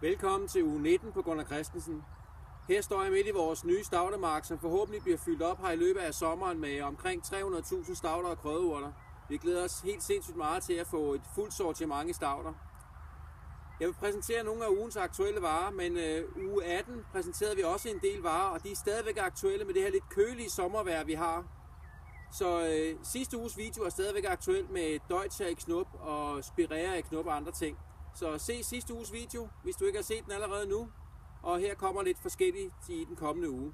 Velkommen til uge 19 på Gunnar Christensen. Her står jeg midt i vores nye staudemark, som forhåbentlig bliver fyldt op her i løbet af sommeren med omkring 300.000 stauder og krødeurter. Vi glæder os helt sindssygt meget til at få et fuldt sortiment i stauder. Jeg vil præsentere nogle af ugens aktuelle varer, men uge 18 præsenterede vi også en del varer, og de er stadigvæk aktuelle med det her lidt kølige sommervejr, vi har. Så sidste uges video er stadigvæk aktuel med Deutscher i knop og Spirea i knop og andre ting. Så se sidste uges video, hvis du ikke har set den allerede nu. Og her kommer lidt forskelligt i den kommende uge.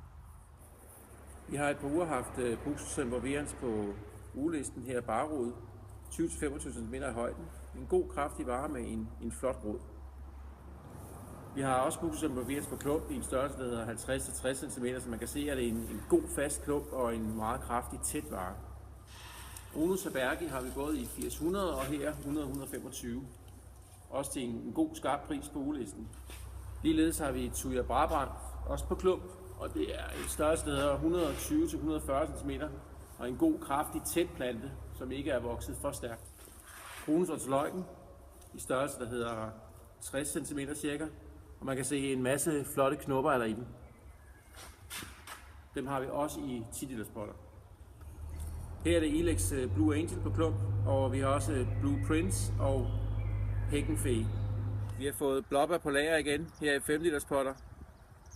Vi har et par uger haft Buxus Sempervirens på ugelisten her barrod, 20-25 cm i højden. En god kraftig vare med en flot rod. Vi har også Buxus Sempervirens på klump i en størrelse, der hedder 50-60 cm, så man kan se, at det er en god fast klump og en meget kraftig tæt vare. Bruno Tabergi har vi både i 80-100 og her 100-125. Også til en god skarp pris på ugelisten. Ligeledes har vi Thuja Brabrand, også på klump, og det er en størrelse, der hedder 120-140 cm, og en god, kraftig, tæt plante, som ikke er vokset for stærkt. Brunus Ortoleuken i størrelse, der hedder 60 cm cirka, og man kan se en masse flotte knopper i den. Dem har vi også i 10 liters potter. Her er det Elex Blue Angel på klump, og vi har også Blue Prince og Heckenfee. Vi har fået blåbær på lager igen her i 5 liters potter.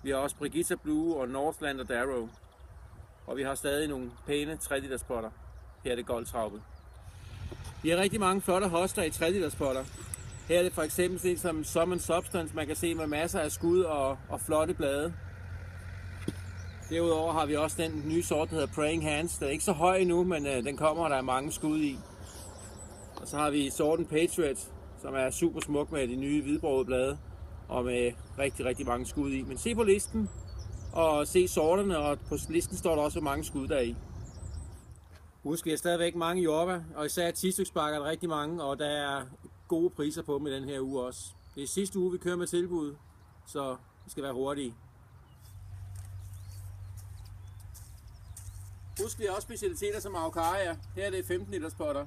Vi har også Brigitta Blue og Northland og Darrow. Og vi har stadig nogle pæne 3 liters potter. Her er det Goldtraube. Vi har rigtig mange flotte hoster i 3 liters potter. Her er det for eksempel set som Summon Substance, man kan se med masser af skud og flotte blade. Derudover har vi også den nye sort, der hedder Praying Hands. Den er ikke så høj endnu, men den kommer, og der er mange skud i. Og så har vi sorten Patriot, som er super smuk med de nye hvidbrogede blade og med rigtig, rigtig mange skud i. Men se på listen og se sorterne, og på listen står der også, hvor mange skud der er i. Husk, vi har stadigvæk mange jordbær, og især 10-styksbakker er der rigtig mange, og der er gode priser på dem i den her uge også. Det er sidste uge, vi kører med tilbud, så vi skal være hurtige. Husk, vi har også specialiteter som Araucaria. Her er det 15 liters potter.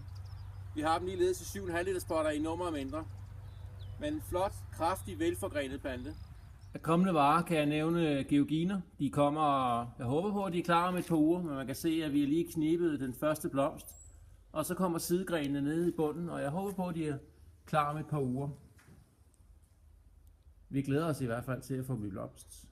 Vi har dem ligeledes i 7,5 liters potter i nummer mindre. Men en flot, kraftig, velforgrenet plante. Af kommende varer kan jeg nævne georginer. De kommer, jeg håber på, at de er klar om et par uger, men man kan se, at vi er lige knibet den første blomst. Og så kommer sidegrenene nede i bunden, og jeg håber på, at de er klar om et par uger. Vi glæder os i hvert fald til at få dem i blomst.